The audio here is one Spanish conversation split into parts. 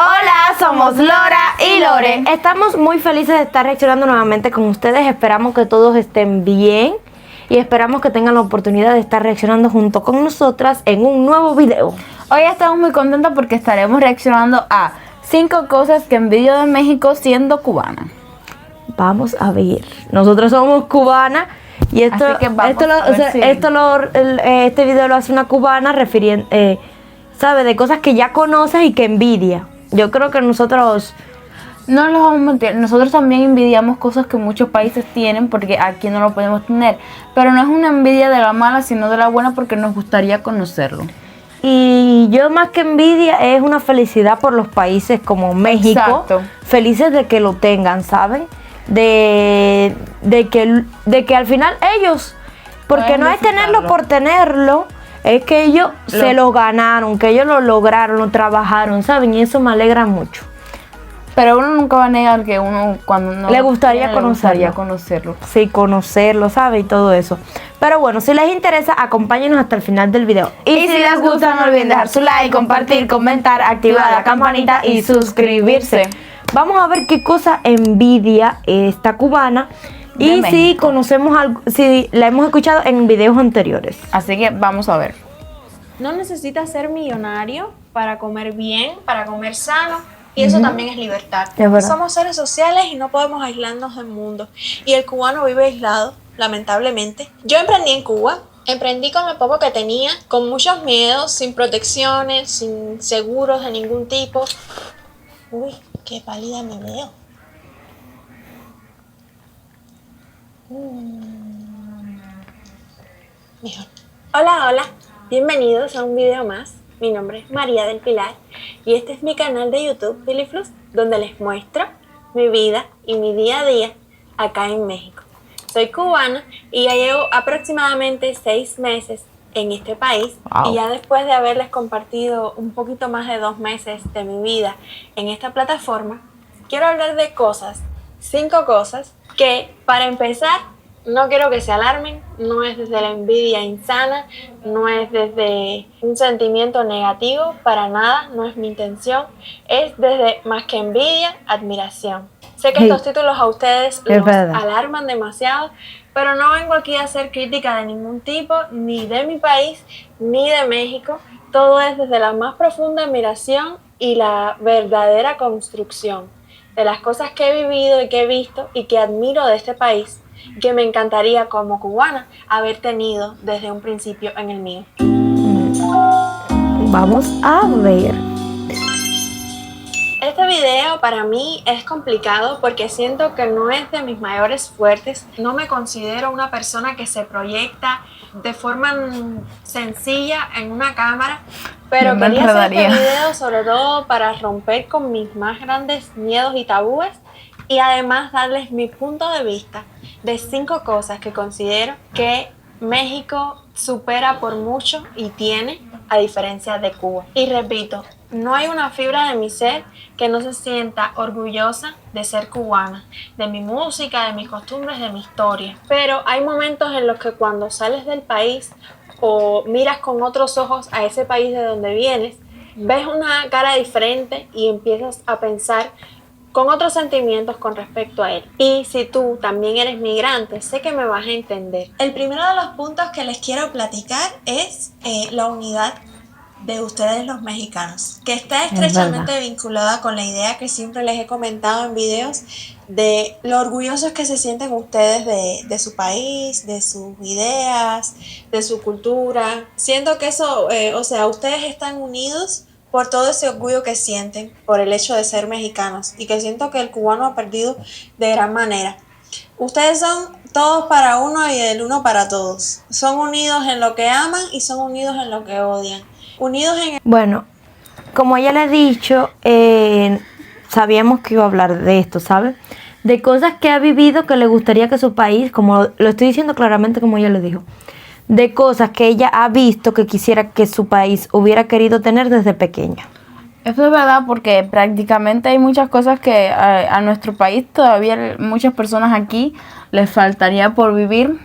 Hola, somos Lora y Lore. Estamos muy felices de estar reaccionando nuevamente con ustedes. Esperamos que todos estén bien y esperamos que tengan la oportunidad de estar reaccionando junto con nosotras en un nuevo video. Hoy estamos muy contentos porque estaremos reaccionando a 5 cosas que envidio de México siendo cubana. Vamos a ver. Nosotros somos cubanas y este video lo hace una cubana refiriendo, sabe, de cosas que ya conoces y que envidia. Yo creo que nosotros... No les vamos a mentir, nosotros también envidiamos cosas que muchos países tienen porque aquí no lo podemos tener. Pero no es una envidia de la mala, sino de la buena porque nos gustaría conocerlo. Y yo más que envidia es una felicidad por los países como México. Exacto. Felices de que lo tengan, ¿saben? De que al final ellos, porque no es tenerlo por tenerlo, es que ellos se lo ganaron, que ellos lo lograron, lo trabajaron, ¿saben? Y eso me alegra mucho. Pero uno nunca va a negar que uno cuando no le gustaría conocerlo. Sí, conocerlo, ¿sabe? Y todo eso. Pero bueno, si les interesa, acompáñenos hasta el final del video. Y si les gusta, no olviden dejar su like, compartir, comentar, activar la campanita y suscribirse. Vamos a ver qué cosa envidia esta cubana y si conocemos algo, si la hemos escuchado en videos anteriores. Así que vamos a ver. No necesitas ser millonario para comer bien, para comer sano. Y eso también es libertad. Somos seres sociales y no podemos aislarnos del mundo. Y el cubano vive aislado, lamentablemente. Yo emprendí en Cuba. Emprendí con lo poco que tenía, con muchos miedos, sin protecciones, sin seguros de ningún tipo. Uy, qué pálida me veo. Mejor. Hola, bienvenidos a un video más. Mi nombre es María del Pilar y este es mi canal de YouTube Filiflux, donde les muestro mi vida y mi día a día acá en México. Soy cubana y ya llevo aproximadamente 6 meses en este país. Wow. Y ya después de haberles compartido un poquito más de 2 meses de mi vida en esta plataforma, quiero hablar de 5 cosas que, para empezar, no quiero que se alarmen, no es desde la envidia insana, no es desde un sentimiento negativo, para nada, no es mi intención, es desde más que envidia, admiración. Sé que estos títulos a ustedes los alarman demasiado, pero no vengo aquí a hacer crítica de ningún tipo, ni de mi país, ni de México. Todo es desde la más profunda admiración y la verdadera construcción de las cosas que he vivido y que he visto y que admiro de este país, que me encantaría como cubana haber tenido desde un principio en el mío. Vamos a ver. Este video para mí es complicado porque siento que no es de mis mayores fuertes. No me considero una persona que se proyecta de forma sencilla en una cámara, pero quería hacer este video sobre todo para romper con mis más grandes miedos y tabúes y además darles mi punto de vista de 5 cosas que considero que México supera por mucho y tiene, a diferencia de Cuba. Y repito, no hay una fibra de mi ser que no se sienta orgullosa de ser cubana, de mi música, de mis costumbres, de mi historia. Pero hay momentos en los que cuando sales del país o miras con otros ojos a ese país de donde vienes, ves una cara diferente y empiezas a pensar con otros sentimientos con respecto a él. Y si tú también eres migrante, sé que me vas a entender. El primero de los puntos que les quiero platicar es la unidad de ustedes los mexicanos, que está estrechamente vinculada con la idea que siempre les he comentado en videos de lo orgullosos que se sienten ustedes de su país, de sus ideas, de su cultura. Siento que eso, ustedes están unidos por todo ese orgullo que sienten por el hecho de ser mexicanos y que siento que el cubano ha perdido de gran manera. Ustedes son todos para uno y el uno para todos. Son unidos en lo que aman y son unidos en lo que odian. Unidos en... Bueno, como ya le he dicho, sabíamos que iba a hablar de esto, ¿sabes? De cosas que ha vivido que le gustaría que su país, como lo estoy diciendo claramente como ella lo dijo, de cosas que ella ha visto que quisiera que su país hubiera querido tener desde pequeña. Eso es verdad porque prácticamente hay muchas cosas que a nuestro país todavía muchas personas aquí les faltaría por vivir.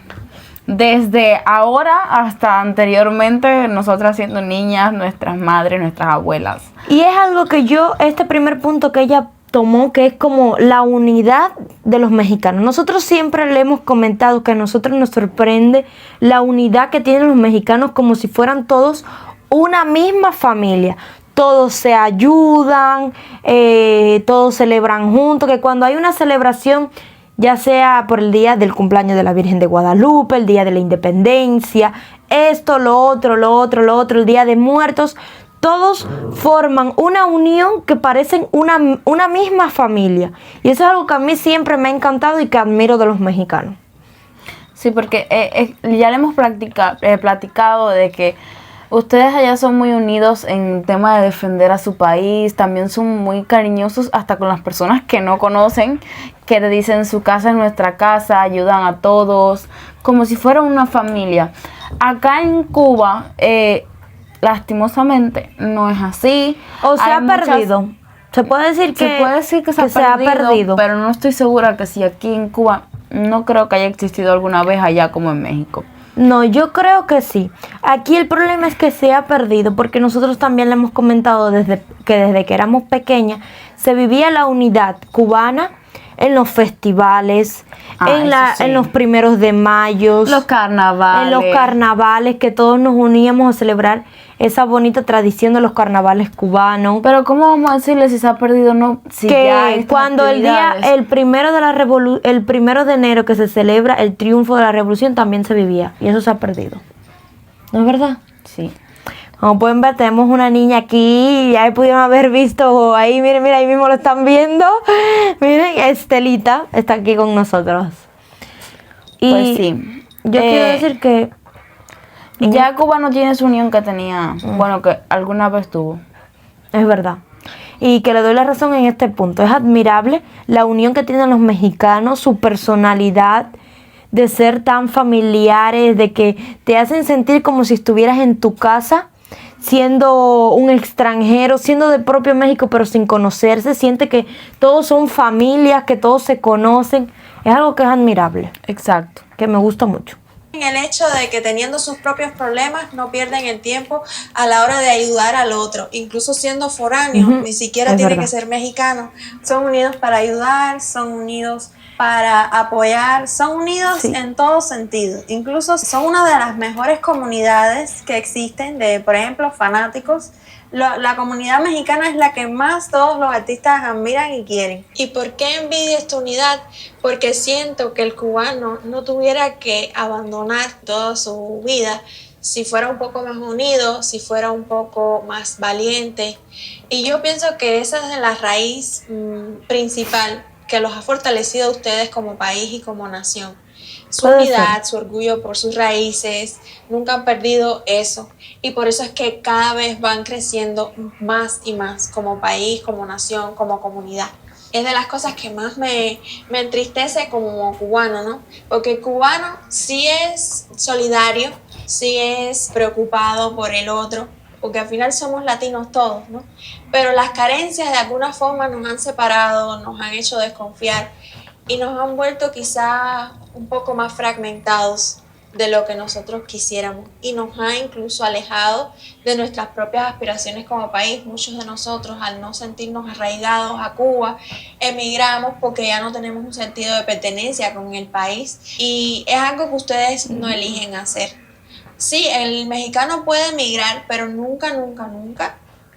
desde ahora hasta anteriormente, nosotras siendo niñas, nuestras madres, nuestras abuelas. Y es algo que este primer punto que ella tomó, que es como la unidad de los mexicanos. Nosotros siempre le hemos comentado que a nosotros nos sorprende la unidad que tienen los mexicanos, como si fueran todos una misma familia. Todos se ayudan, todos celebran juntos, que cuando hay una celebración, ya sea por el día del cumpleaños de la Virgen de Guadalupe, el día de la Independencia, esto, lo otro, el Día de Muertos, todos forman una unión que parecen una misma familia. Y eso es algo que a mí siempre me ha encantado y que admiro de los mexicanos. Sí, porque ya le hemos platicado de que ustedes allá son muy unidos en tema de defender a su país, también son muy cariñosos hasta con las personas que no conocen, que te dicen su casa es nuestra casa, ayudan a todos, como si fuera una familia. Acá en Cuba, lastimosamente, no es así. O se ha perdido. Se puede decir que se ha perdido, pero no estoy segura que si aquí en Cuba, no creo que haya existido alguna vez allá como en México. No, yo creo que sí. Aquí el problema es que se ha perdido, porque nosotros también le hemos comentado desde que éramos pequeñas, se vivía la unidad cubana en los festivales, en los primeros de mayo, en los carnavales, que todos nos uníamos a celebrar esa bonita tradición de los carnavales cubanos. Pero ¿cómo vamos a decirle si se ha perdido o no? Si que cuando el 1 de enero que se celebra el triunfo de la revolución también se vivía, y eso se ha perdido. ¿No es verdad? Sí. Como pueden ver, tenemos una niña aquí, ya pudieron haber visto ahí, miren, ahí mismo lo están viendo. Miren, Estelita está aquí con nosotros. Y pues sí. Yo quiero decir que ya Cuba no tiene su unión que tenía, bueno, que alguna vez tuvo. Es verdad. Y que le doy la razón en este punto. Es admirable la unión que tienen los mexicanos, su personalidad, de ser tan familiares, de que te hacen sentir como si estuvieras en tu casa, siendo un extranjero, siendo de propio México, pero sin conocerse. Siente que todos son familias, que todos se conocen. Es algo que es admirable. Exacto. Que me gusta mucho. El hecho de que teniendo sus propios problemas no pierden el tiempo a la hora de ayudar al otro, incluso siendo foráneos, ni siquiera tienen que ser mexicanos. Son unidos para ayudar, son unidos para apoyar, son unidos en todo sentido. Incluso son una de las mejores comunidades que existen de, por ejemplo, fanáticos. La comunidad mexicana es la que más todos los artistas admiran y quieren. ¿Y por qué envidio esta unidad? Porque siento que el cubano no tuviera que abandonar toda su vida si fuera un poco más unido, si fuera un poco más valiente. Y yo pienso que esa es la raíz principal que los ha fortalecido a ustedes como país y como nación. Su unidad, su orgullo por sus raíces, nunca han perdido eso. Y por eso es que cada vez van creciendo más y más como país, como nación, como comunidad. Es de las cosas que más me entristece como cubano, ¿no? Porque el cubano sí es solidario, sí es preocupado por el otro, porque al final somos latinos todos, ¿no? Pero las carencias de alguna forma nos han separado, nos han hecho desconfiar y nos han vuelto quizá un poco más fragmentados de lo que nosotros quisiéramos, y nos ha incluso alejado de nuestras propias aspiraciones como país. Muchos de nosotros, al no sentirnos arraigados a Cuba, emigramos porque ya no tenemos un sentido de pertenencia con el país, y es algo que ustedes no eligen hacer. Sí, el mexicano puede emigrar, pero nunca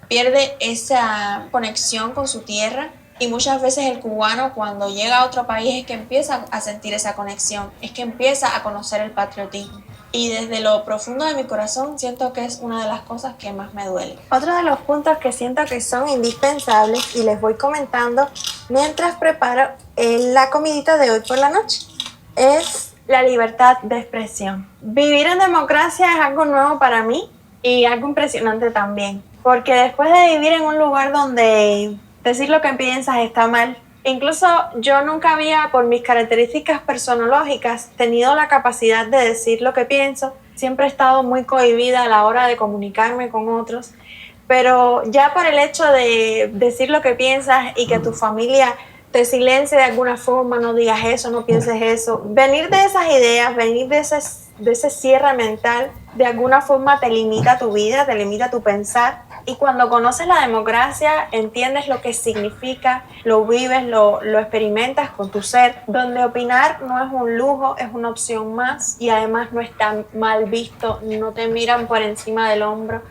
pierde esa conexión con su tierra. Y muchas veces el cubano, cuando llega a otro país, es que empieza a sentir esa conexión, es que empieza a conocer el patriotismo. Y desde lo profundo de mi corazón siento que es una de las cosas que más me duele. Otro de los puntos que siento que son indispensables, y les voy comentando mientras preparo la comidita de hoy por la noche, es la libertad de expresión. Vivir en democracia es algo nuevo para mí y algo impresionante también, porque después de vivir en un lugar donde decir lo que piensas está mal, incluso yo nunca había, por mis características personológicas, tenido la capacidad de decir lo que pienso. Siempre he estado muy cohibida a la hora de comunicarme con otros, pero ya por el hecho de decir lo que piensas y que tu familia te silencie de alguna forma, no digas eso, no pienses eso, venir de esas ideas, venir de de ese cierre mental, de alguna forma te limita tu vida, te limita tu pensar. Y cuando conoces la democracia, entiendes lo que significa, lo vives, lo experimentas con tu ser, donde opinar no es un lujo, es una opción más y además no está mal visto, no te miran por encima del hombro.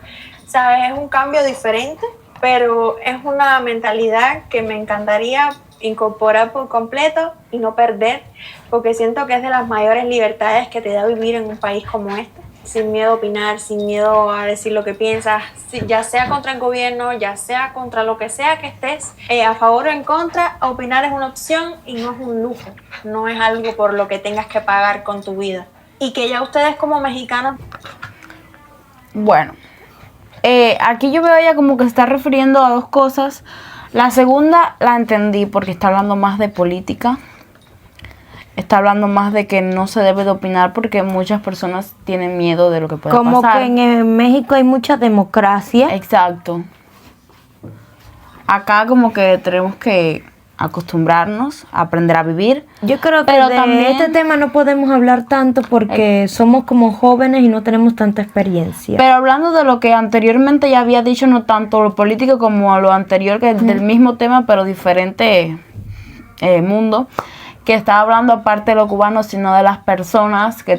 ¿Sabes? Es un cambio diferente, pero es una mentalidad que me encantaría incorporar por completo y no perder, porque siento que es de las mayores libertades que te da vivir en un país como este, sin miedo a opinar, sin miedo a decir lo que piensas, ya sea contra el gobierno, ya sea contra lo que sea que estés, a favor o en contra. Opinar es una opción y no es un lujo, no es algo por lo que tengas que pagar con tu vida. Y que ya ustedes como mexicanos... Bueno, aquí yo veo ella como que se está refiriendo a dos cosas. La segunda la entendí porque está hablando más de política. Está hablando más de que no se debe de opinar porque muchas personas tienen miedo de lo que puede pasar. Como que en México hay mucha democracia. Exacto. Acá como que tenemos que acostumbrarnos a aprender a vivir. Yo creo que pero de también este tema no podemos hablar tanto porque somos como jóvenes y no tenemos tanta experiencia. Pero hablando de lo que anteriormente ya había dicho, no tanto lo político como lo anterior, que es del mismo tema pero diferente mundo, que estaba hablando aparte de los cubanos, sino de las personas que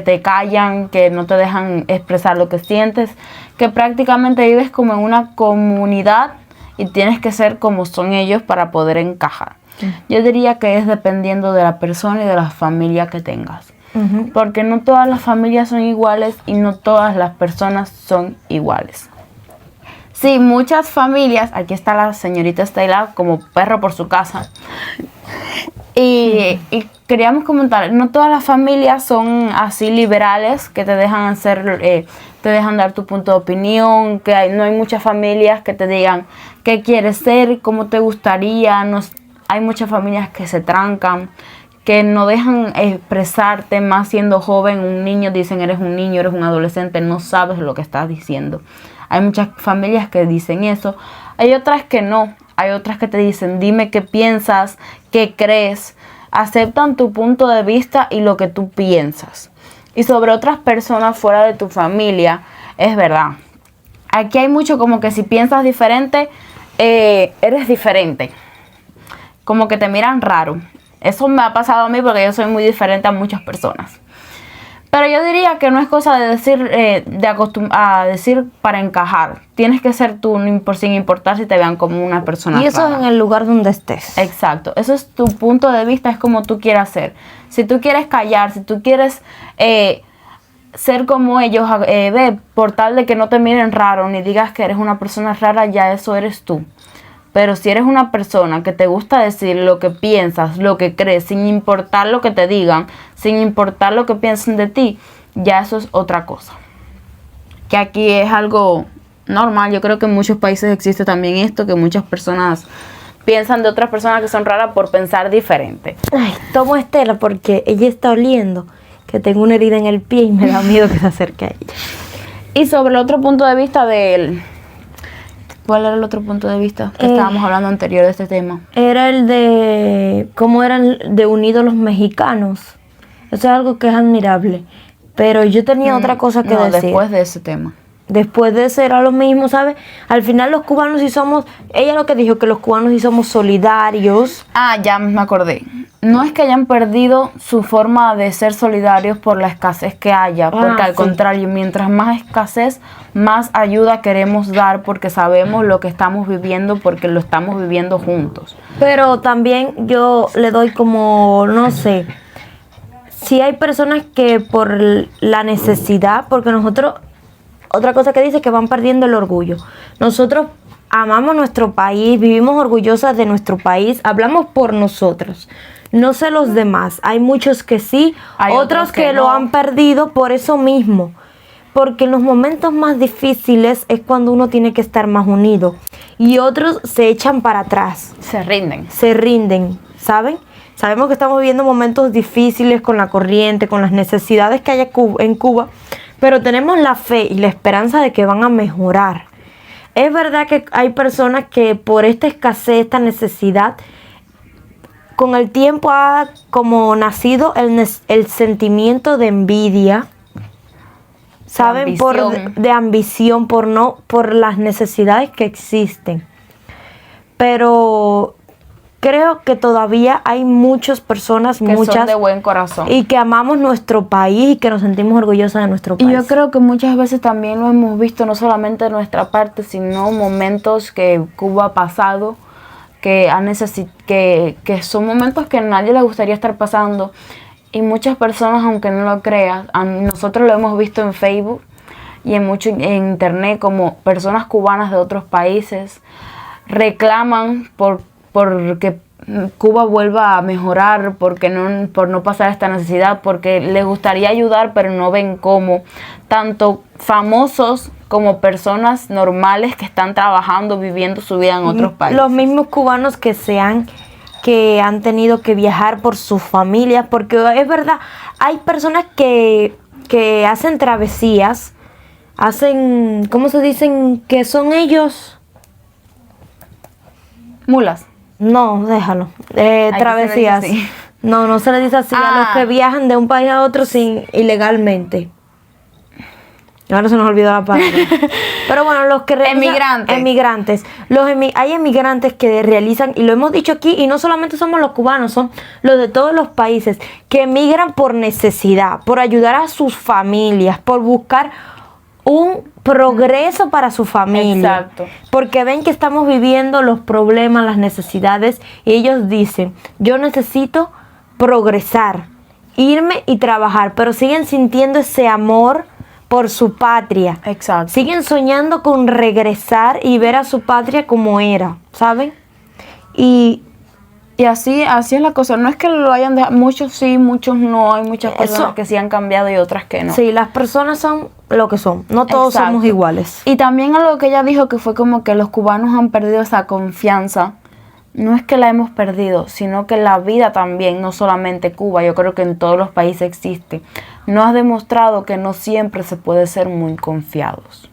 te callan, que no te dejan expresar lo que sientes, que prácticamente vives como en una comunidad y tienes que ser como son ellos para poder encajar. Yo diría que es dependiendo de la persona y de la familia que tengas. Porque no todas las familias son iguales y no todas las personas son iguales. Sí, muchas familias, aquí está la señorita Estela como perro por su casa. Y queríamos comentar, no todas las familias son así liberales, que te dejan hacer, te dejan dar tu punto de opinión, que no hay muchas familias que te digan qué quieres ser, cómo te gustaría. Hay muchas familias que se trancan, que no dejan expresarte, más siendo joven. Un niño, dicen eres un niño, eres un adolescente, no sabes lo que estás diciendo. Hay muchas familias que dicen eso, hay otras que no. Hay otras que te dicen, dime qué piensas, qué crees. Aceptan tu punto de vista y lo que tú piensas. Y sobre otras personas fuera de tu familia, es verdad. Aquí hay mucho como que si piensas diferente, eres diferente. Como que te miran raro. Eso me ha pasado a mí porque yo soy muy diferente a muchas personas. Pero yo diría que no es cosa de decir, a decir para encajar. Tienes que ser tú sin importar si te vean como una persona y eso rara. es en el lugar donde estés. Exacto. Eso es tu punto de vista, es como tú quieras ser. Si tú quieres callar, si tú quieres ser como ellos, por tal de que no te miren raro, ni digas que eres una persona rara, ya eso eres tú. Pero si eres una persona que te gusta decir lo que piensas, lo que crees, sin importar lo que te digan, sin importar lo que piensen de ti, ya eso es otra cosa. Que aquí es algo normal. Yo creo que en muchos países existe también esto, que muchas personas piensan de otras personas que son raras por pensar diferente. Ay, tomo a Estela porque ella está oliendo que tengo una herida en el pie y me da miedo que se acerque a ella. Y sobre el otro punto de vista del... ¿Cuál era el otro punto de vista que estábamos hablando anterior de este tema? Era el de cómo eran de unidos los mexicanos. Eso es algo que es admirable. Pero yo tenía otra cosa que decir. Después de ese tema. Después de ser a lo mismo, ¿sabes? Al final los cubanos sí somos... Ella lo que dijo, que los cubanos sí somos solidarios. Ah, ya me acordé. No es que hayan perdido su forma de ser solidarios por la escasez que haya, porque al contrario, mientras más escasez, más ayuda queremos dar porque sabemos lo que estamos viviendo, porque lo estamos viviendo juntos. Pero también yo le doy como, no sé, si hay personas que por la necesidad, porque nosotros, otra cosa que dice es que van perdiendo el orgullo. Nosotros amamos nuestro país, vivimos orgullosas de nuestro país, hablamos por nosotros. No sé los demás, hay muchos que sí, hay otros que lo han perdido por eso mismo. Porque en los momentos más difíciles es cuando uno tiene que estar más unido. Y otros se echan para atrás. Se rinden. Se rinden, ¿saben? Sabemos que estamos viviendo momentos difíciles con la corriente, con las necesidades que hay en Cuba. Pero tenemos la fe y la esperanza de que van a mejorar. Es verdad que hay personas que por esta escasez, esta necesidad, con el tiempo ha como nacido el sentimiento de envidia, ¿saben? De ambición por las necesidades que existen. Pero creo que todavía hay muchas personas, que son de buen corazón y que amamos nuestro país y que nos sentimos orgullosos de nuestro país. Y yo creo que muchas veces también lo hemos visto, no solamente de nuestra parte, sino momentos que Cuba ha pasado, que son momentos que a nadie le gustaría estar pasando. Y muchas personas, aunque no lo crean, nosotros lo hemos visto en Facebook y en internet, como personas cubanas de otros países reclaman porque Cuba vuelva a mejorar, por no pasar esta necesidad, porque les gustaría ayudar, pero no ven cómo. Tanto famosos como personas normales que están trabajando, viviendo su vida en otros países. Los mismos cubanos que han tenido que viajar por sus familias, porque es verdad, hay personas que hacen travesías, ¿cómo se dicen? Que son ellos... Mulas. No, déjalo. Travesías. No se le dice así a los que viajan de un país a otro ilegalmente. Ahora se nos olvidó la palabra. Pero bueno, los que emigrantes. Hay emigrantes que realizan, y lo hemos dicho aquí, y no solamente somos los cubanos, son los de todos los países, que emigran por necesidad, por ayudar a sus familias, por buscar un progreso para su familia. Exacto. Porque ven que estamos viviendo los problemas, las necesidades, y ellos dicen, yo necesito progresar, irme y trabajar, pero siguen sintiendo ese amor por su patria. Exacto. Siguen soñando con regresar y ver a su patria como era, ¿saben? Y así es la cosa. No es que lo hayan dejado, muchos sí, muchos no. Hay muchas personas que sí han cambiado y otras que no. Sí, las personas son lo que son. No todos Exacto. somos iguales. Y también algo que ella dijo, que fue como que los cubanos han perdido esa confianza. No es que la hemos perdido, sino que la vida también, no solamente Cuba, yo creo que en todos los países existe. Nos ha demostrado que no siempre se puede ser muy confiados.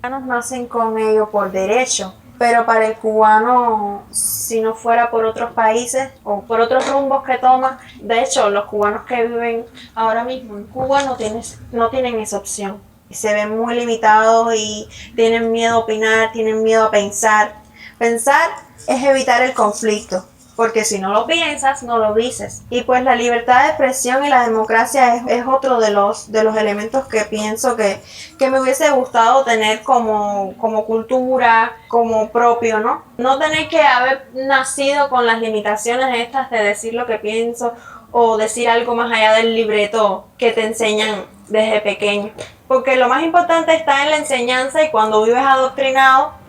Los cubanos nacen con ello por derecho, pero para el cubano, si no fuera por otros países o por otros rumbos que toma, de hecho, los cubanos que viven ahora mismo en Cuba no tienen esa opción. Se ven muy limitados y tienen miedo a opinar, tienen miedo a pensar. Pensar es evitar el conflicto, porque si no lo piensas, no lo dices. Y pues la libertad de expresión y la democracia es otro de los elementos que pienso que me hubiese gustado tener como cultura, como propio, ¿no? No tener que haber nacido con las limitaciones estas de decir lo que pienso o decir algo más allá del libreto que te enseñan desde pequeño. Porque lo más importante está en la enseñanza, y cuando vives adoctrinado,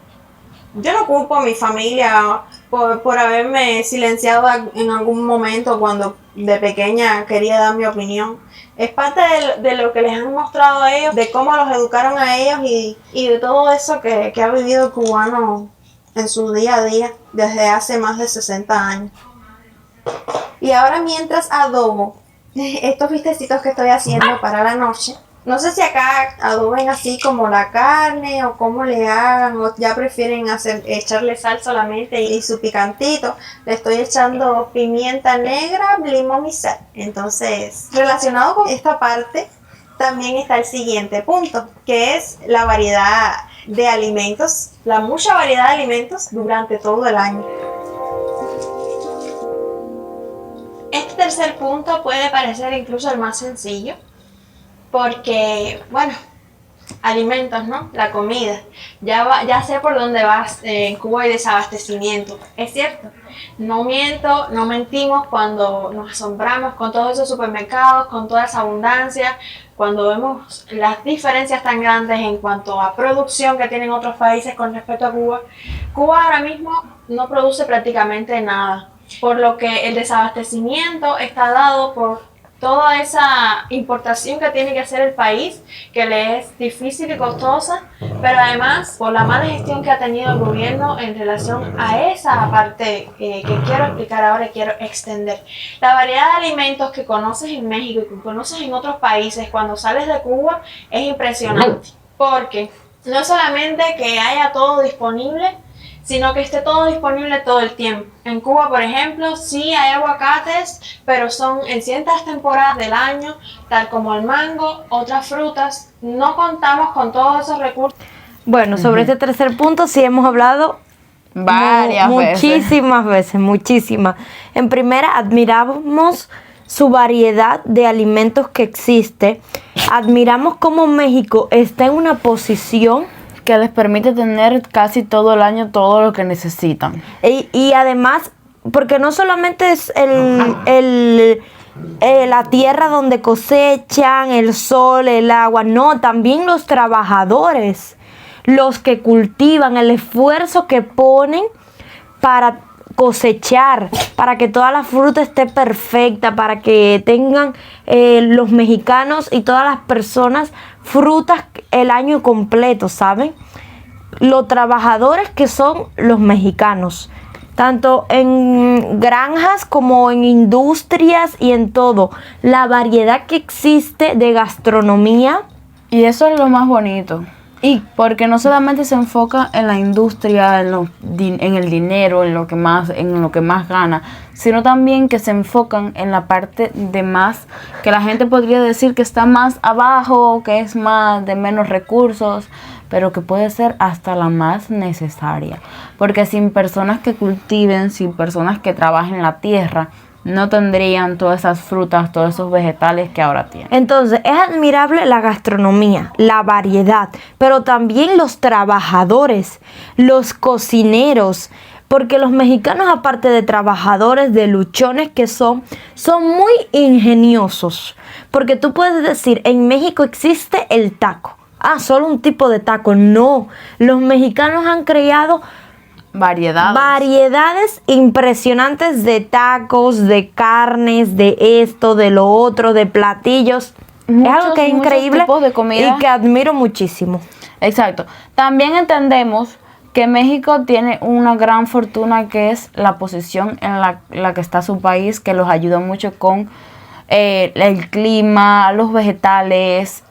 yo no culpo a mi familia por haberme silenciado en algún momento cuando de pequeña quería dar mi opinión. Es parte de lo que les han mostrado a ellos, de cómo los educaron a ellos y de todo eso que ha vivido el cubano en su día a día desde hace más de 60 años. Y ahora, mientras adobo estos bistecitos que estoy haciendo para la noche, no sé si acá adoben así como la carne o cómo le hagan, o ya prefieren echarle sal solamente y su picantito. Le estoy echando pimienta negra, limón y sal. Entonces, relacionado con esta parte, también está el siguiente punto, que es la variedad de alimentos, la mucha variedad de alimentos durante todo el año. Este tercer punto puede parecer incluso el más sencillo, porque, bueno, alimentos, ¿no? La comida. Ya sé por dónde vas. En Cuba hay desabastecimiento. Es cierto. No miento, no mentimos cuando nos asombramos con todos esos supermercados, con toda esa abundancia, cuando vemos las diferencias tan grandes en cuanto a producción que tienen otros países con respecto a Cuba. Cuba ahora mismo no produce prácticamente nada, por lo que el desabastecimiento está dado por toda esa importación que tiene que hacer el país, que le es difícil y costosa, pero además por la mala gestión que ha tenido el gobierno en relación a esa parte que quiero explicar ahora y quiero extender. La variedad de alimentos que conoces en México y que conoces en otros países cuando sales de Cuba es impresionante, porque no solamente que haya todo disponible, sino que esté todo disponible todo el tiempo. En Cuba, por ejemplo, sí hay aguacates, pero son en ciertas temporadas del año, tal como el mango, otras frutas. No contamos con todos esos recursos. Bueno, sobre este tercer punto sí hemos hablado muchísimas veces, muchísimas. En primera, admiramos su variedad de alimentos que existe. Admiramos cómo México está en una posición que les permite tener casi todo el año todo lo que necesitan. Y además, porque no solamente es la tierra donde cosechan, el sol, el agua, no, también los trabajadores, los que cultivan, el esfuerzo que ponen para cosechar, para que toda la fruta esté perfecta, para que tengan los mexicanos y todas las personas frutas el año completo, ¿saben? Los trabajadores que son los mexicanos, tanto en granjas como en industrias y en todo, la variedad que existe de gastronomía. Y eso es lo más bonito. Y porque no solamente se enfoca en la industria, en el dinero, en lo que más gana, sino también que se enfocan en la parte de más, que la gente podría decir que está más abajo, que es más de menos recursos, pero que puede ser hasta la más necesaria. Porque sin personas que cultiven, sin personas que trabajen la tierra, no tendrían todas esas frutas, todos esos vegetales que ahora tienen. Entonces, es admirable la gastronomía, la variedad, pero también los trabajadores, los cocineros, porque los mexicanos, aparte de trabajadores, de luchones que son muy ingeniosos. Porque tú puedes decir, en México existe el taco. Ah, solo un tipo de taco. No, los mexicanos han creado variedades impresionantes de tacos, de carnes, de esto, de lo otro, de platillos. Es algo que es increíble tipos de comida. Y que admiro muchísimo. Exacto. También entendemos que México tiene una gran fortuna, que es la posición en la que está su país, que los ayuda mucho con el clima, los vegetales.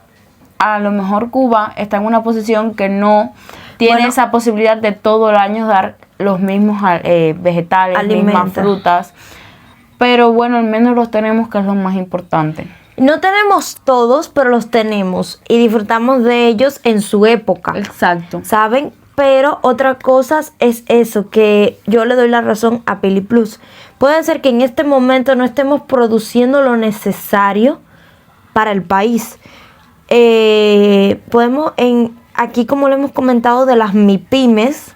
A lo mejor Cuba está en una posición que no tiene esa posibilidad de todo el año dar los mismos vegetales, mismas frutas. Pero bueno, al menos los tenemos, que es lo más importante. No tenemos todos, pero los tenemos y disfrutamos de ellos en su época. Exacto. ¿Saben? Pero otra cosa es eso, que yo le doy la razón a Pili Plus. Puede ser que en este momento no estemos produciendo lo necesario para el país. Podemos aquí, como le hemos comentado, de las MIPYMES,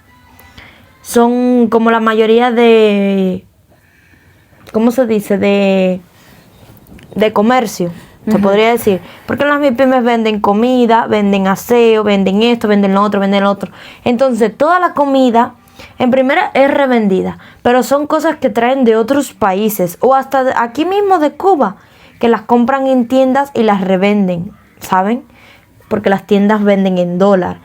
son como la mayoría de, ¿cómo se dice? De comercio, se podría decir. Porque las MIPYMES venden comida, venden aseo, venden esto, venden lo otro. Entonces, toda la comida, en primera, es revendida, pero son cosas que traen de otros países, o hasta aquí mismo de Cuba, que las compran en tiendas y las revenden, ¿saben? Porque las tiendas venden en dólar.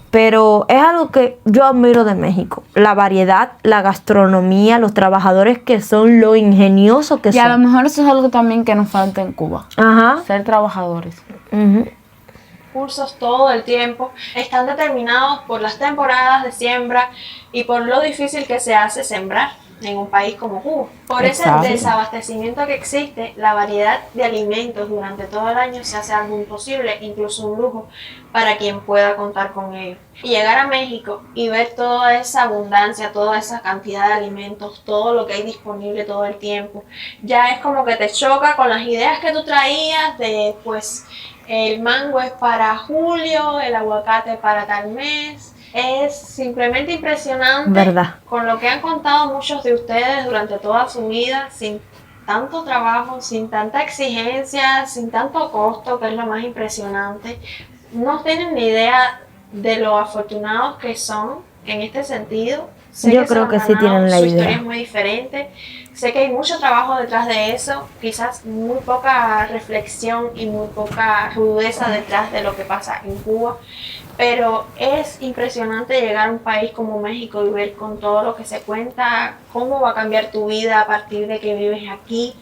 Pero es algo que yo admiro de México. La variedad, la gastronomía, los trabajadores que son, lo ingeniosos que son. Y a lo mejor eso es algo también que nos falta en Cuba. Ajá. Ser trabajadores. Cursos todo el tiempo están determinados por las temporadas de siembra y por lo difícil que se hace sembrar en un país como Cuba. Por ese desabastecimiento que existe, la variedad de alimentos durante todo el año se hace algo imposible, incluso un lujo para quien pueda contar con ello. Y llegar a México y ver toda esa abundancia, toda esa cantidad de alimentos, todo lo que hay disponible todo el tiempo, ya es como que te choca con las ideas que tú traías de, pues, el mango es para julio, el aguacate para tal mes. Es simplemente impresionante, ¿verdad? Con lo que han contado muchos de ustedes durante toda su vida, sin tanto trabajo, sin tanta exigencia, sin tanto costo, que es lo más impresionante. No tienen ni idea de lo afortunados que son en este sentido. Yo creo que sí tienen la idea. Su historia es muy diferente. Sé que hay mucho trabajo detrás de eso, quizás muy poca reflexión y muy poca rudeza detrás de lo que pasa en Cuba. Pero es impresionante llegar a un país como México y ver con todo lo que se cuenta, cómo va a cambiar tu vida a partir de que vives aquí,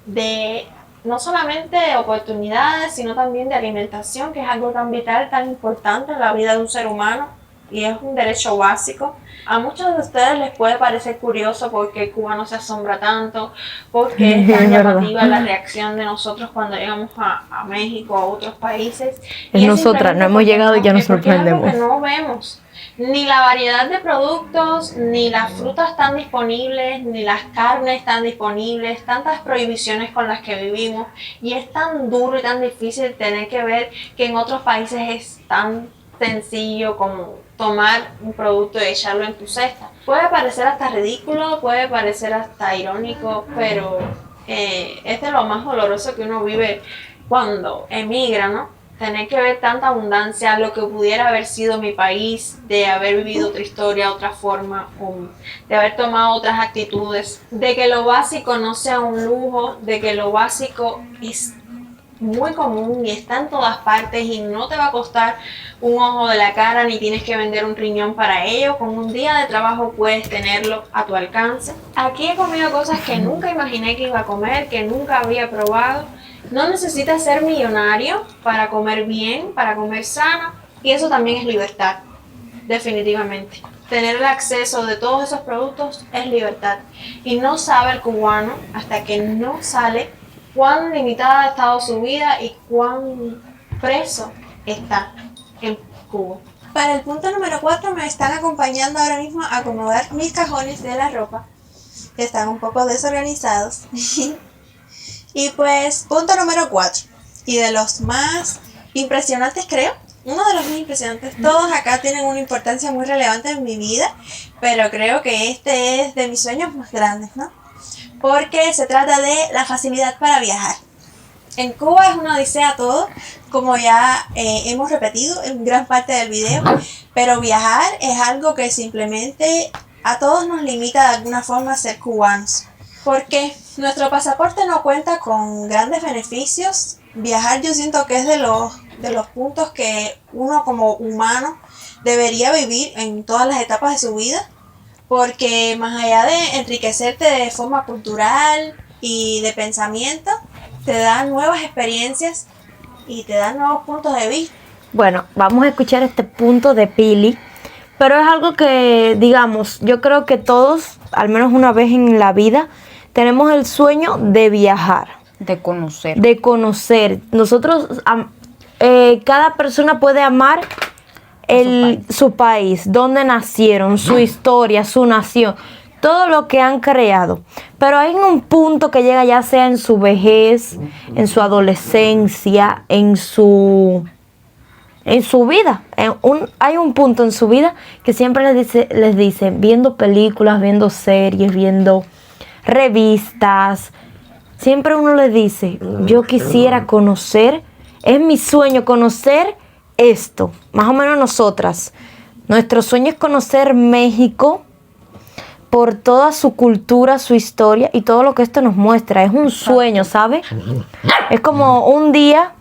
de no solamente de oportunidades, sino también de alimentación, que es algo tan vital, tan importante en la vida de un ser humano. y es un derecho básico. A muchos de ustedes les puede parecer curioso porque Cuba no se asombra tanto, porque es tan llamativa la reacción de nosotros cuando llegamos a México, a otros países. Es nosotras, no hemos llegado y ya nos sorprendemos. Porque no vemos ni la variedad de productos, ni las frutas están disponibles, ni las carnes están disponibles, tantas prohibiciones con las que vivimos, y es tan duro y tan difícil tener que ver que en otros países es tan sencillo como tomar un producto y echarlo en tu cesta. Puede parecer hasta ridículo, puede parecer hasta irónico, pero es de lo más doloroso que uno vive cuando emigra, ¿no? Tener que ver tanta abundancia, lo que pudiera haber sido mi país, de haber vivido otra historia, otra forma, de haber tomado otras actitudes, de que lo básico no sea un lujo, de que lo básico es muy común y está en todas partes y no te va a costar un ojo de la cara ni tienes que vender un riñón para ello. Con un día de trabajo puedes tenerlo a tu alcance. Aquí he comido cosas que nunca imaginé que iba a comer, que nunca había probado. No necesitas ser millonario para comer bien, para comer sano, y eso también es libertad, definitivamente. Tener el acceso de todos esos productos es libertad, y no sabe el cubano hasta que no sale cuán limitada ha estado su vida y cuán preso está en Cuba. Para el punto número 4 me están acompañando ahora mismo a acomodar mis cajones de la ropa, que están un poco desorganizados. Y pues, punto número 4, y de los más impresionantes creo, uno de los más impresionantes, todos acá tienen una importancia muy relevante en mi vida, pero creo que este es de mis sueños más grandes, ¿no? Porque se trata de la facilidad para viajar. En Cuba es una odisea todo, como ya hemos repetido en gran parte del video, pero viajar es algo que simplemente a todos nos limita de alguna forma a ser cubanos. Porque nuestro pasaporte no cuenta con grandes beneficios. Viajar yo siento que es de los puntos que uno como humano debería vivir en todas las etapas de su vida. Porque más allá de enriquecerte de forma cultural y de pensamiento, te da nuevas experiencias y te da nuevos puntos de vista. Bueno, vamos a escuchar este punto de Pili, pero es algo que, digamos, yo creo que todos, al menos una vez en la vida, tenemos el sueño de viajar. De conocer. De conocer. Nosotros, cada persona puede amar su país, donde nacieron, su historia, su nación, todo lo que han creado. Pero hay un punto que llega, ya sea en su vejez, en su adolescencia, en su vida. Hay un punto en su vida que siempre les dice, viendo películas, viendo series, viendo revistas, siempre uno les dice, yo quisiera conocer, es mi sueño conocer esto. Más o menos nosotras, nuestro sueño es conocer México por toda su cultura, su historia y todo lo que esto nos muestra. Es un sueño, ¿sabes? Es como un día,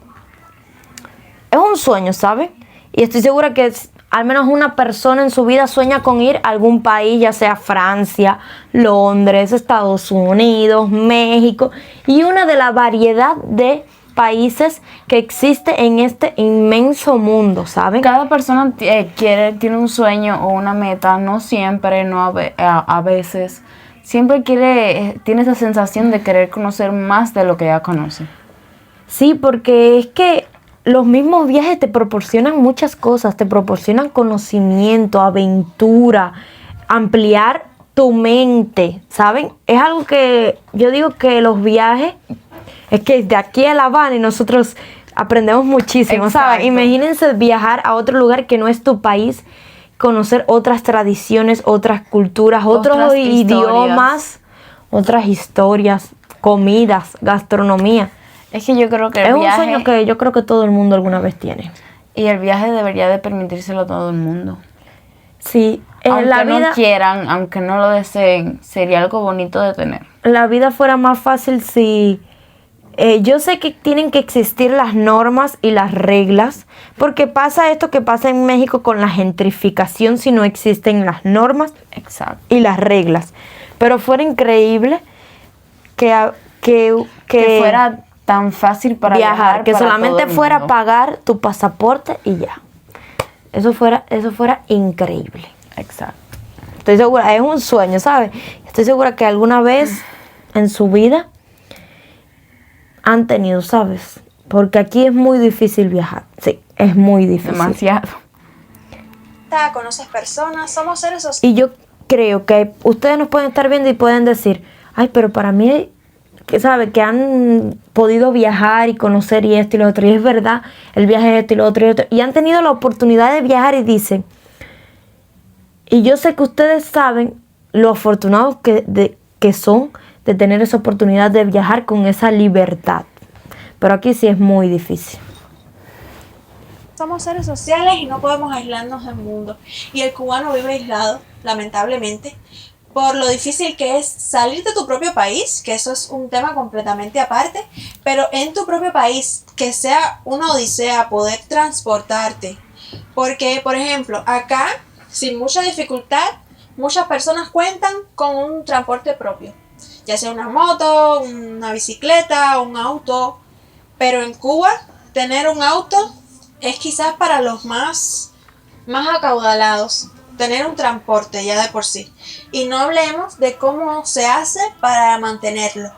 es un sueño, ¿sabes? Y estoy segura que al menos una persona en su vida sueña con ir a algún país, ya sea Francia, Londres, Estados Unidos, México, y una de la variedad de países que existe en este inmenso mundo, ¿saben? Cada persona tiene un sueño o una meta, no siempre, no a veces. Siempre tiene esa sensación de querer conocer más de lo que ya conoce. Sí, porque es que los mismos viajes te proporcionan muchas cosas, te proporcionan conocimiento, aventura, ampliar tu mente, ¿saben? Es algo que yo digo que los viajes, es que de aquí a La Habana y nosotros aprendemos muchísimo, ¿saben? Imagínense viajar a otro lugar que no es tu país, conocer otras tradiciones, otras culturas, otros idiomas, otras historias, comidas, gastronomía. Es que yo creo que es un sueño que yo creo que todo el mundo alguna vez tiene. Y el viaje debería de permitírselo a todo el mundo. Sí, aunque la vida, no quieran, aunque no lo deseen, sería algo bonito de tener. La vida fuera más fácil si... yo sé que tienen que existir las normas y las reglas, porque pasa esto que pasa en México con la gentrificación si no existen las normas y las reglas. Pero fuera increíble que fuera tan fácil para viajar, que para solamente fuera pagar tu pasaporte y ya. Eso fuera increíble. Exacto. Estoy segura, es un sueño, ¿sabes? Estoy segura que alguna vez en su vida han tenido, ¿sabes? Porque aquí es muy difícil viajar. Sí, es muy difícil. Demasiado. Conoces personas, somos seres sociales. Y yo creo que ustedes nos pueden estar viendo y pueden decir, ay, pero para mí, que sabe, que han podido viajar y conocer y esto y lo otro, y es verdad, el viaje es esto y lo otro, y han tenido la oportunidad de viajar y dicen, y yo sé que ustedes saben lo afortunados que son de tener esa oportunidad de viajar con esa libertad, pero aquí sí es muy difícil. Somos seres sociales y no podemos aislarnos del mundo. Y el cubano vive aislado, lamentablemente, por lo difícil que es salir de tu propio país, que eso es un tema completamente aparte, pero en tu propio país, que sea una odisea poder transportarte. Porque, por ejemplo, acá, sin mucha dificultad, muchas personas cuentan con un transporte propio, ya sea una moto, una bicicleta, un auto, pero en Cuba, tener un auto es quizás para los más acaudalados, tener un transporte ya de por sí. Y no hablemos de cómo se hace para mantenerlo.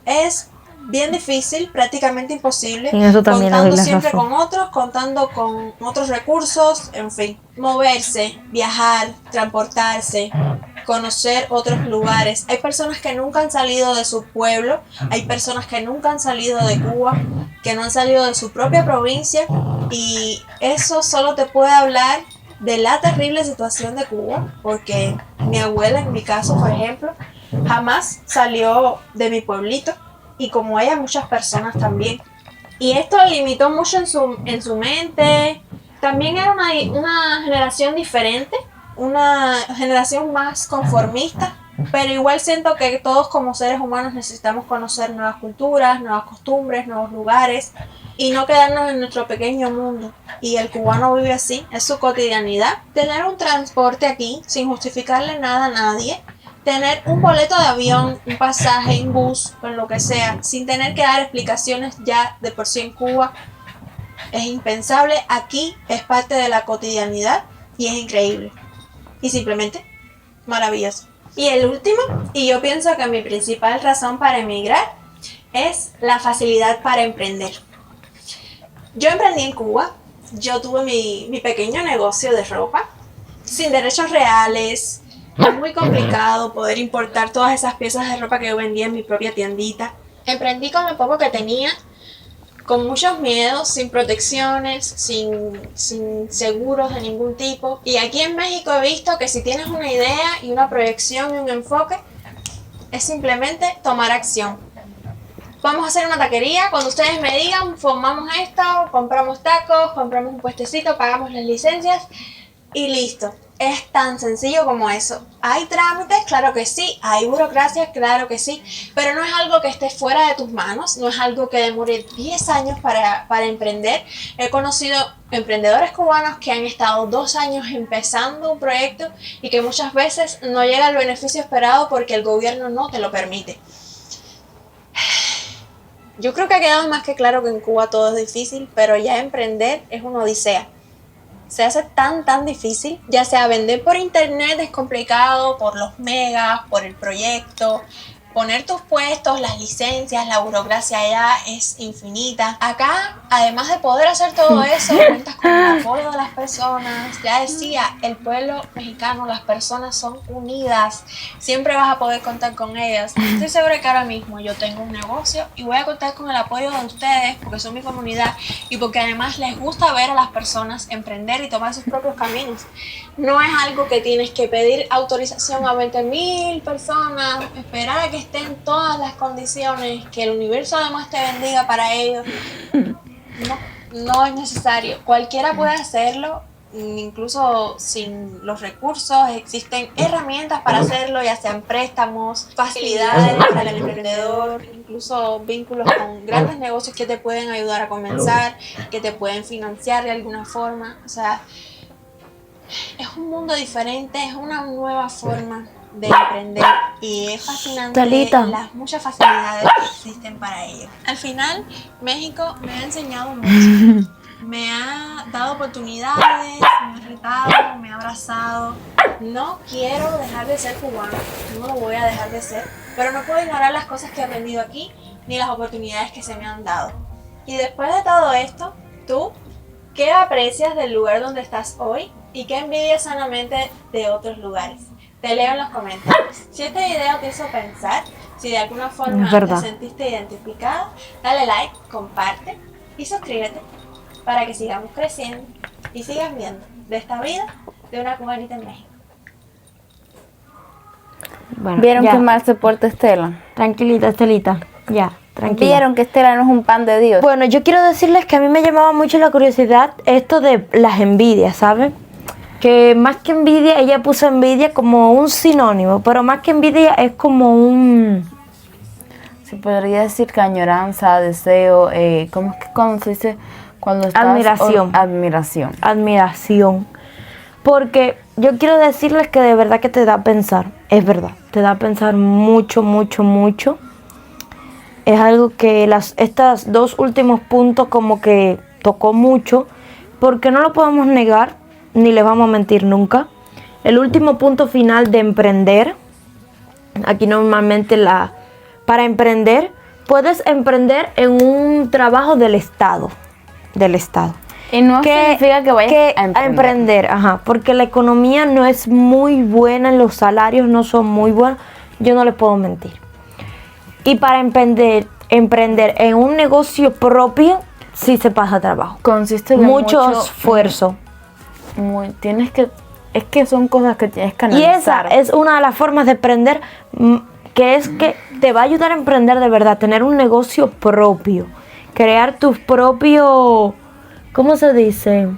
Es bien difícil, prácticamente imposible, En eso también le doy contando la siempre razón. con otros, contando con otros recursos, en fin. Moverse, viajar, transportarse, conocer otros lugares. Hay personas que nunca han salido de su pueblo, hay personas que nunca han salido de Cuba, que no han salido de su propia provincia, y eso solo te puede hablar de la terrible situación de Cuba, porque mi abuela, en mi caso, por ejemplo, jamás salió de mi pueblito, y como ella, muchas personas también. Y esto la limitó mucho en su mente. También era una generación diferente, una generación más conformista, pero igual siento que todos como seres humanos necesitamos conocer nuevas culturas, nuevas costumbres, nuevos lugares y no quedarnos en nuestro pequeño mundo. Y el cubano vive así, es su cotidianidad. Tener un transporte aquí sin justificarle nada a nadie, tener un boleto de avión, un pasaje, un bus, con lo que sea, sin tener que dar explicaciones ya de por sí en Cuba, es impensable. Aquí es parte de la cotidianidad y es increíble. Y simplemente maravilloso. Y el último, y yo pienso que mi principal razón para emigrar, es la facilidad para emprender. Yo emprendí en Cuba, yo tuve mi pequeño negocio de ropa, sin derechos reales. Es muy complicado poder importar todas esas piezas de ropa que yo vendía en mi propia tiendita. Emprendí con lo poco que tenía, con muchos miedos, sin protecciones, sin seguros de ningún tipo. Y aquí en México he visto que si tienes una idea y una proyección y un enfoque, es simplemente tomar acción. Vamos a hacer una taquería, cuando ustedes me digan, formamos esto, compramos tacos, compramos un puestecito, pagamos las licencias y listo. Es tan sencillo como eso. ¿Hay trámites? Claro que sí. ¿Hay burocracia? Claro que sí. Pero no es algo que esté fuera de tus manos. No es algo que demore 10 años para emprender. He conocido emprendedores cubanos que han estado 2 años empezando un proyecto y que muchas veces no llega al beneficio esperado porque el gobierno no te lo permite. Yo creo que ha quedado más que claro que en Cuba todo es difícil, pero ya emprender es una odisea. Se hace tan difícil, ya sea vender por internet es complicado, por los megas, por el proyecto, poner tus puestos, las licencias, la burocracia ya es infinita. Acá, además de poder hacer todo eso, cuentas con el apoyo de las personas. Ya decía, el pueblo mexicano, las personas son unidas, siempre vas a poder contar con ellas. Estoy segura que ahora mismo yo tengo un negocio y voy a contar con el apoyo de ustedes porque son mi comunidad y porque además les gusta ver a las personas emprender y tomar sus propios caminos. No es algo que tienes que pedir autorización a 20,000 personas, esperar a que estén todas las condiciones, que el universo además te bendiga para ello. No es necesario. Cualquiera puede hacerlo, incluso sin los recursos. Existen herramientas para hacerlo, ya sean préstamos, facilidades para el emprendedor, incluso vínculos con grandes negocios que te pueden ayudar a comenzar, que te pueden financiar de alguna forma. O sea, es un mundo diferente, es una nueva forma de emprender y es fascinante las muchas facilidades que existen para ello. Al final, México me ha enseñado mucho. me ha dado oportunidades, me ha retado, me ha abrazado. No quiero dejar de ser cubana, no lo voy a dejar de ser, pero no puedo ignorar las cosas que he aprendido aquí ni las oportunidades que se me han dado. Y después de todo esto, tú, ¿qué aprecias del lugar donde estás hoy y qué envidias sanamente de otros lugares? Te leo en los comentarios. Si este video te hizo pensar, si de alguna forma te sentiste identificado, dale like, comparte y suscríbete para que sigamos creciendo y sigas viendo de esta vida de una cubanita en México. Bueno, ¿vieron qué mal se porta Estela? Tranquilita, Estelita. Ya, tranquila. ¿Vieron que Estela no es un pan de Dios? Bueno, yo quiero decirles que a mí me llamaba mucho la curiosidad esto de las envidias, ¿saben? Que más que envidia, ella puso envidia como un sinónimo, pero más que envidia es como un... Se podría decir que añoranza, deseo, ¿cómo es que cuando se dice? Cuando estás admiración. Admiración. Admiración. Porque yo quiero decirles que de verdad que te da a pensar, es verdad, te da a pensar mucho, mucho, mucho. Es algo que estos dos últimos puntos como que tocó mucho, porque no lo podemos negar, ni les vamos a mentir nunca. El último punto final de emprender, aquí normalmente para emprender, puedes emprender en un trabajo del Estado. Y no significa que vayas a emprender. Ajá, porque la economía no es muy buena, los salarios no son muy buenos, yo no les puedo mentir. Y para emprender en un negocio propio, sí se pasa trabajo. Consiste de mucho esfuerzo. Es que son cosas que tienes que analizar. Y esa es una de las formas de emprender, que es que te va a ayudar a emprender de verdad, tener un negocio propio, crear tus propios, ¿cómo se dice?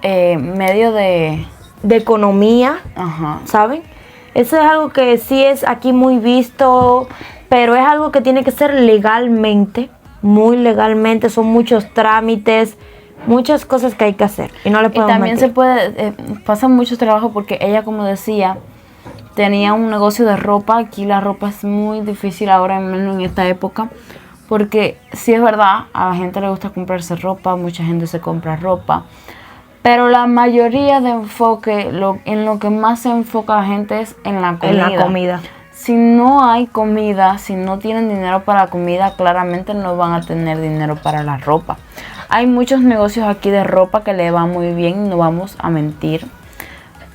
Medio de economía, ajá, ¿saben? Eso es algo que sí es aquí muy visto, pero es algo que tiene que ser legalmente, muy legalmente, son muchos trámites, muchas cosas que hay que hacer y no le podemos también mentir. se puede, pasa mucho trabajo porque ella, como decía, tenía un negocio de ropa. Aquí la ropa es muy difícil ahora, en esta época, porque sí es verdad, a la gente le gusta comprarse ropa, mucha gente se compra ropa, pero la mayoría de enfoque, en lo que más se enfoca la gente es en la comida. En la comida. Si no hay comida, si no tienen dinero para la comida, claramente no van a tener dinero para la ropa. Hay muchos negocios aquí de ropa que le va muy bien, no vamos a mentir,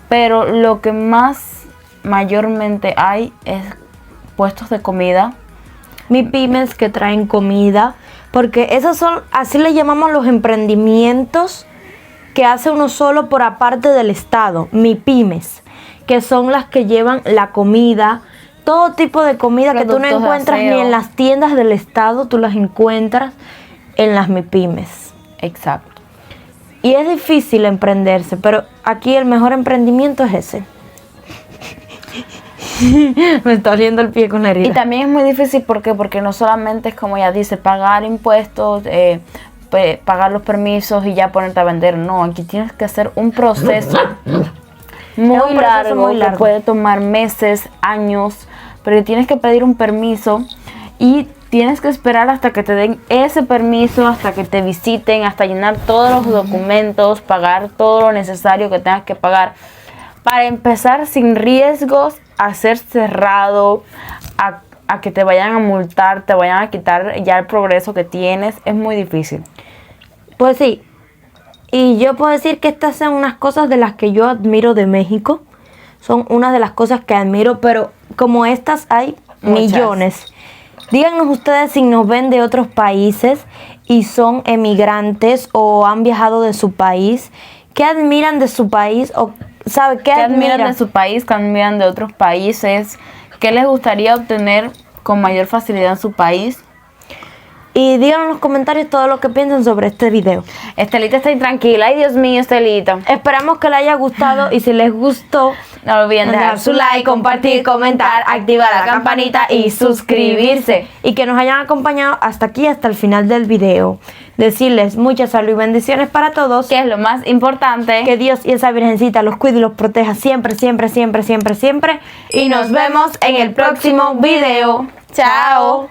pero lo que más mayormente hay es puestos de comida. MIPYMES que traen comida, porque esos son, así le llamamos los emprendimientos que hace uno solo por aparte del Estado, MIPYMES, que son las que llevan la comida, todo tipo de comida que tú no encuentras ni en las tiendas del Estado, tú las encuentras en las MIPYMES. Exacto. Y es difícil emprenderse, pero aquí el mejor emprendimiento es ese. Me está oliendo el pie con la herida. Y también es muy difícil porque no solamente es, como ella dice, pagar impuestos, pagar los permisos y ya ponerte a vender. No, aquí tienes que hacer un proceso muy largo, que puede tomar meses, años, pero tienes que pedir un permiso y tienes que esperar hasta que te den ese permiso, hasta que te visiten, hasta llenar todos los documentos, pagar todo lo necesario que tengas que pagar para empezar sin riesgos a ser cerrado, a que te vayan a multar, te vayan a quitar ya el progreso que tienes. Es muy difícil. Pues sí, y yo puedo decir que estas son unas cosas de las que yo admiro de México, son unas de las cosas que admiro, pero como estas hay millones. Díganos ustedes si nos ven de otros países y son emigrantes o han viajado de su país, ¿qué admiran de su país? O ¿sabe qué admiran de su país? ¿Qué admiran de otros países? ¿Qué les gustaría obtener con mayor facilidad en su país? Y díganos en los comentarios todo lo que piensan sobre este video. Estelita está intranquila. Ay, Dios mío, Estelita. Esperamos que les haya gustado y si les gustó, no olviden dejar su like, compartir, comentar, activar la campanita y suscribirse. Y que nos hayan acompañado hasta aquí, hasta el final del video. Decirles mucha salud y bendiciones para todos. Que es lo más importante. Que Dios y esa Virgencita los cuide y los proteja siempre, siempre, siempre, siempre, siempre. Y nos vemos en el próximo video. Chao.